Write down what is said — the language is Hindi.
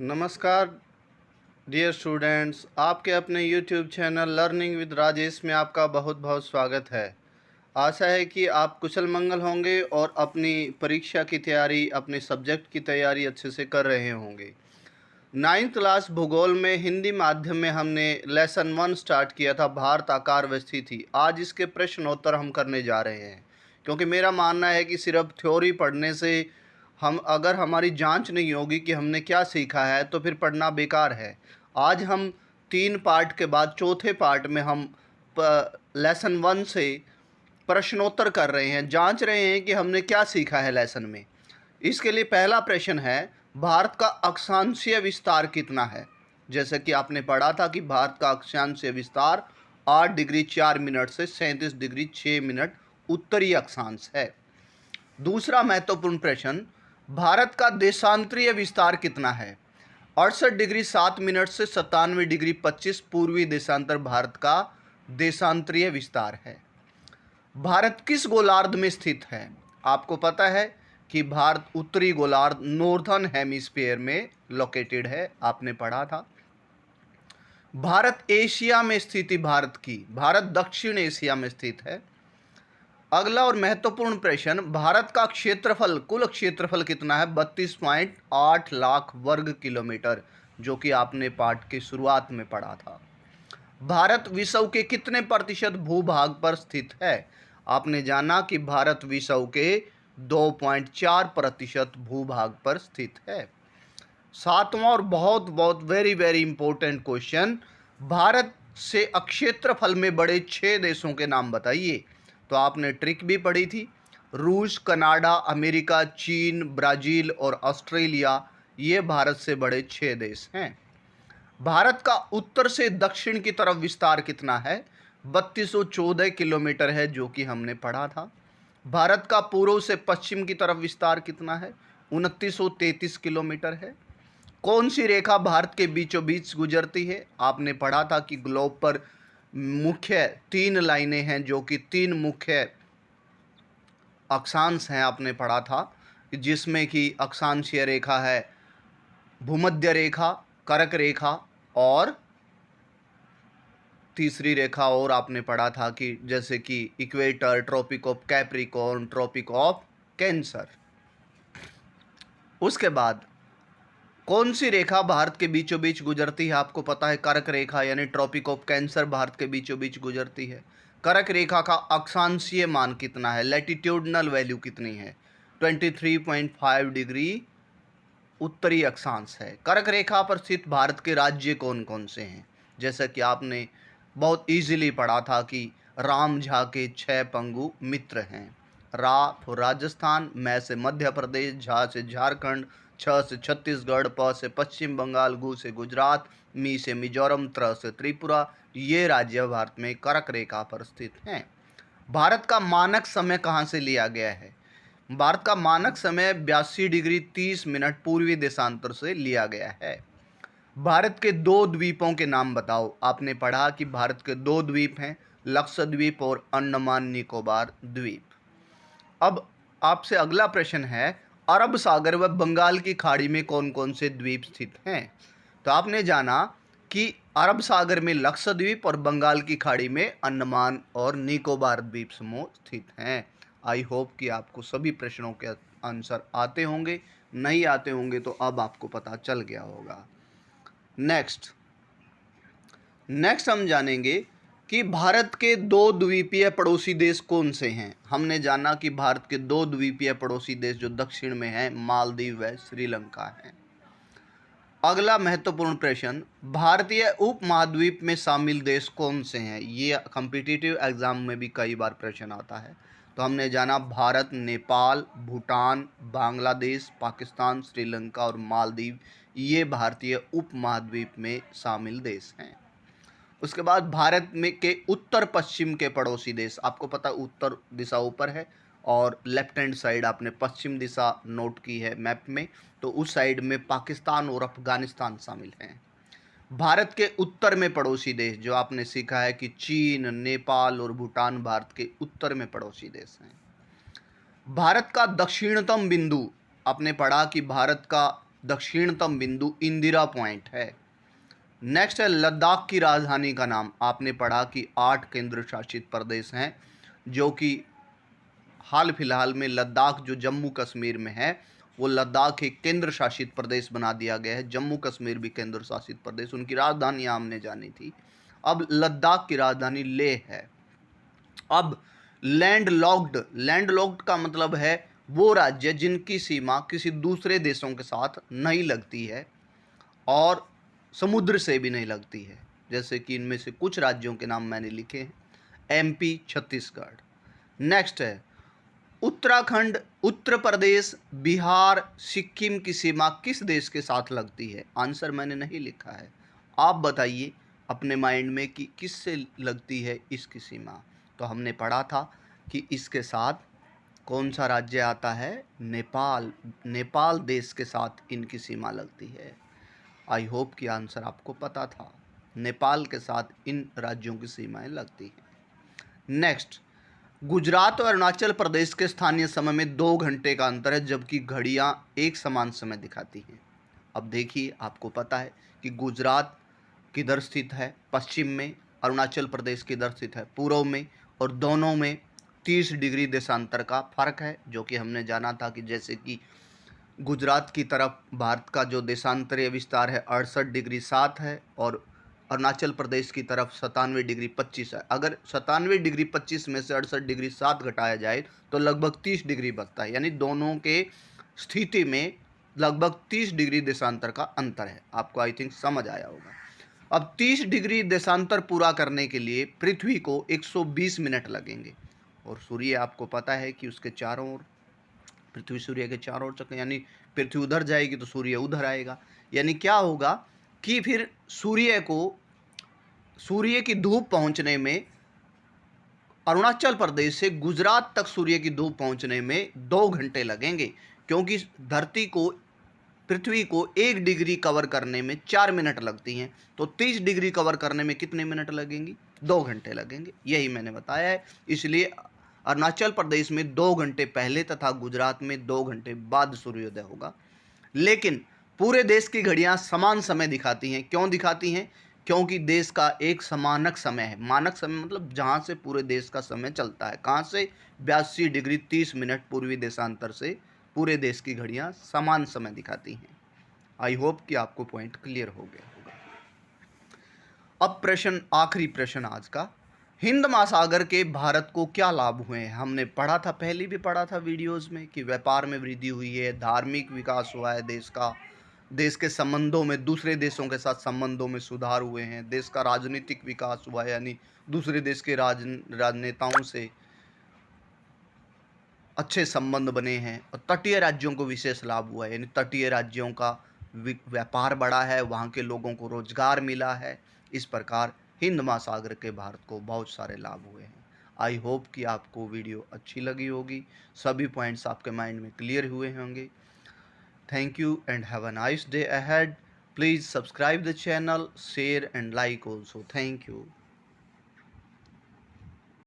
नमस्कार डियर स्टूडेंट्स, आपके अपने YouTube channel learning with Rajesh में आपका बहुत बहुत स्वागत है। आशा है कि आप कुशल मंगल होंगे और अपनी परीक्षा की तैयारी, अपने सब्जेक्ट की तैयारी अच्छे से कर रहे होंगे। 9th क्लास भूगोल में हिंदी माध्यम में हमने लेसन 1 स्टार्ट किया था, भारत आकार व स्थिति। आज इसके प्रश्नोत्तर हम करने जा रहे हैं, क्योंकि मेरा मानना है कि सिर्फ थ्योरी पढ़ने से अगर हमारी जांच नहीं होगी कि हमने क्या सीखा है तो फिर पढ़ना बेकार है। आज हम 3 पार्ट के बाद चौथे पार्ट में हम लेसन 1 से प्रश्नोत्तर कर रहे हैं, जांच रहे हैं कि हमने क्या सीखा है लेसन में। इसके लिए पहला प्रश्न है, भारत का अक्षांशीय विस्तार कितना है। जैसे कि आपने पढ़ा था कि भारत का अक्षांशीय विस्तार 8 डिग्री 4 मिनट से 37 डिग्री 6 मिनट उत्तरी अक्षांश है। दूसरा महत्वपूर्ण प्रश्न, भारत का देशांतरीय विस्तार कितना है। 68 डिग्री 7 मिनट से 97 डिग्री 25 पूर्वी देशांतर भारत का देशांतरीय विस्तार है। भारत किस गोलार्ध में स्थित है। आपको पता है कि भारत उत्तरी गोलार्ध नॉर्दर्न हेमिस्फीयर में लोकेटेड है, आपने पढ़ा था। भारत एशिया में स्थिति भारत दक्षिण एशिया में स्थित है। अगला और महत्वपूर्ण प्रश्न, भारत का क्षेत्रफल, कुल क्षेत्रफल कितना है। 32.8 लाख वर्ग किलोमीटर, जो कि आपने पाठ की शुरुआत में पढ़ा था। भारत विश्व के कितने प्रतिशत भूभाग पर स्थित है। आपने जाना कि भारत विश्व के 2.4% भूभाग पर स्थित है। सातवां और बहुत बहुत very very important question, Bharat से क्षेत्रफल में बड़े 6 देशों के नाम बताइए। तो आपने ट्रिक भी पढ़ी थी, रूस, कनाडा, अमेरिका, चीन, ब्राज़ील और ऑस्ट्रेलिया, ये भारत से बड़े 6 देश हैं। भारत का उत्तर से दक्षिण की तरफ विस्तार कितना है। 3214 किलोमीटर है, जो कि हमने पढ़ा था। भारत का पूर्व से पश्चिम की तरफ विस्तार कितना है। 2933 किलोमीटर है। कौन सी रेखा भारत के बीचों बीच गुजरती है। आपने पढ़ा था कि ग्लोब पर मुख्य 3 लाइनें हैं, जो कि 3 मुख्य अक्षांश हैं, आपने पढ़ा था, जिसमें कि अक्षांशीय रेखा है भूमध्य रेखा, कर्क रेखा और तीसरी रेखा और आपने पढ़ा था कि जैसे कि equator, tropic of Capricorn, tropic of Cancer. उसके बाद कौन सी रेखा भारत के बीचों बीच गुजरती है। आपको पता है कर्क रेखा यानी ट्रॉपिक ऑफ कैंसर भारत के बीचों बीच गुजरती है। कर्क रेखा का अक्षांशीय मान कितना है, लैटिट्यूडनल वैल्यू कितनी है। 23.5 डिग्री उत्तरी अक्षांश है। कर्क रेखा पर स्थित भारत के राज्य कौन कौन से हैं। जैसा कि आपने बहुत इजीली पढ़ा था कि राम झा के 6 पंगु मित्र हैं। रा फॉर राजस्थान, मै से मध्य प्रदेश, झा से झारखंड, छ से छत्तीसगढ़, प से पश्चिम बंगाल, गु से गुजरात, मी से मिजोरम, त्र से त्रिपुरा, ये राज्य भारत में कर्क रेखा पर स्थित हैं। भारत का मानक समय कहाँ से लिया गया है। भारत का मानक समय 82 डिग्री 30 मिनट पूर्वी देशांतर से लिया गया है। भारत के 2 द्वीपों के नाम बताओ। आपने पढ़ा कि भारत के 2 द्वीप हैं, लक्षद्वीप और अंडमान निकोबार द्वीप। अब आपसे अगला प्रश्न है, अरब सागर व बंगाल की खाड़ी में कौन कौन से द्वीप स्थित हैं। तो आपने जाना कि अरब सागर में लक्षद्वीप और बंगाल की खाड़ी में अंडमान और निकोबार द्वीप समूह स्थित हैं। आई होप कि आपको सभी प्रश्नों के आंसर आते होंगे, नहीं आते होंगे तो अब आपको पता चल गया होगा। नेक्स्ट हम जानेंगे कि भारत के 2 द्वीपीय पड़ोसी देश कौन से हैं। हमने जाना कि भारत के 2 द्वीपीय पड़ोसी देश जो दक्षिण में हैं, मालदीव व श्रीलंका हैं। अगला महत्वपूर्ण प्रश्न, भारतीय उपमहाद्वीप में शामिल देश कौन से हैं। ये कॉम्पिटिटिव एग्जाम में भी कई बार प्रश्न आता है। तो हमने जाना भारत, नेपाल, भूटान, बांग्लादेश, पाकिस्तान, श्रीलंका और मालदीव, ये भारतीय उपमहाद्वीप में शामिल देश हैं। उसके बाद भारत में के उत्तर पश्चिम के पड़ोसी देश, आपको पता है उत्तर दिशा ऊपर है और लेफ्ट हैंड साइड आपने पश्चिम दिशा नोट की है मैप में, तो उस साइड में पाकिस्तान और अफगानिस्तान शामिल हैं। भारत के उत्तर में पड़ोसी देश जो आपने सीखा है कि चीन, नेपाल और भूटान भारत के उत्तर में पड़ोसी देश हैं। भारत का दक्षिणतम बिंदु, आपने पढ़ा कि भारत का दक्षिणतम बिंदु इंदिरा पॉइंट है। नेक्स्ट है लद्दाख की राजधानी का नाम। आपने पढ़ा कि 8 केंद्र शासित प्रदेश हैं, जो कि हाल फिलहाल में लद्दाख जो जम्मू कश्मीर में है, वो लद्दाख एक केंद्र शासित प्रदेश बना दिया गया है। जम्मू कश्मीर भी केंद्र शासित प्रदेश, उनकी राजधानी हमने जानी थी। अब लद्दाख की राजधानी लेह है। अब लैंडलॉक्ड का मतलब है वो राज्य जिनकी सीमा किसी दूसरे देशों के साथ नहीं लगती है और समुद्र से भी नहीं लगती है। जैसे कि इनमें से कुछ राज्यों के नाम मैंने लिखे हैं, एमपी, छत्तीसगढ़। नेक्स्ट है उत्तराखंड, उत्तर प्रदेश, बिहार, सिक्किम की सीमा किस देश के साथ लगती है? आंसर मैंने नहीं लिखा है, आप बताइए अपने माइंड में कि किससे लगती है इसकी सीमा। तो हमने पढ़ा था कि इसके साथ कौन सा राज्य आता है? नेपाल। नेपाल देश के साथ इनकी सीमा लगती है। आई होप कि आंसर आपको पता था। नेपाल के साथ इन राज्यों की सीमाएं लगती हैं। नेक्स्ट, गुजरात और अरुणाचल प्रदेश के स्थानीय समय में 2 घंटे का अंतर है, जबकि घड़ियां एक समान समय दिखाती हैं। अब देखिए, आपको पता है कि गुजरात किधर स्थित है? पश्चिम में। अरुणाचल प्रदेश किधर स्थित है? पूर्व में। और दोनों में 30 डिग्री देशांतर का फर्क है, जो कि हमने जाना था कि जैसे कि गुजरात की तरफ भारत का जो देशांतरीय विस्तार है 68 डिग्री 7 है, और अरुणाचल प्रदेश की तरफ 97 डिग्री 25 है। अगर 97 डिग्री 25 में से 68 डिग्री 7 घटाया जाए तो लगभग 30 डिग्री बचता है, यानी दोनों के स्थिति में लगभग 30 डिग्री देशांतर का अंतर है। आपको आई थिंक समझ आया होगा। अब 30 डिग्री देशांतर पूरा करने के लिए पृथ्वी को 120 मिनट लगेंगे, और सूर्य आपको पता है कि उसके चारों ओर, पृथ्वी सूर्य के चारों ओर चक्कर, यानी पृथ्वी उधर जाएगी तो सूर्य उधर आएगा। यानी क्या होगा कि फिर सूर्य की धूप पहुंचने में, अरुणाचल प्रदेश से गुजरात तक सूर्य की धूप पहुंचने में 2 घंटे लगेंगे, क्योंकि पृथ्वी को 1 डिग्री कवर करने में 4 मिनट लगती हैं। तो 30 डिग्री कवर करने में कितने मिनट लगेंगी? 2 घंटे लगेंगे। यही मैंने बताया है। इसलिए अरुणाचल प्रदेश में 2 घंटे पहले तथा गुजरात में 2 घंटे बाद सूर्योदय होगा। लेकिन पूरे देश की घड़ियां समान समय दिखाती हैं। क्यों दिखाती हैं? क्योंकि देश का एक समानक समय है। मानक समय मतलब जहां से पूरे देश का समय चलता है। कहां से? 82 डिग्री 30 मिनट पूर्वी देशांतर से पूरे देश की घड़ियां समान समय दिखाती हैं। आई होप कि आपको पॉइंट क्लियर हो गया होगा। अब प्रश्न, आखिरी प्रश्न आज का, हिंद महासागर के भारत को क्या लाभ हुए हैं? हमने पढ़ा था, पहले भी पढ़ा था वीडियोस में, कि व्यापार में वृद्धि हुई है, धार्मिक विकास हुआ है देश का, देश के संबंधों में, दूसरे देशों के साथ संबंधों में सुधार हुए हैं, देश का राजनीतिक विकास हुआ है, यानी दूसरे देश के राजनेताओं से अच्छे संबंध बने हैं, और तटीय राज्यों को विशेष लाभ हुआ है, यानी तटीय राज्यों का व्यापार बढ़ा है, वहाँ के लोगों को रोजगार मिला है। इस प्रकार हिंद महासागर के भारत को बहुत सारे लाभ हुए हैं। आई होप कि आपको वीडियो अच्छी लगी होगी, सभी पॉइंट्स आपके माइंड में क्लियर हुए होंगे। Thank you and have a nice day ahead. Please subscribe the channel, share and like also. Thank you.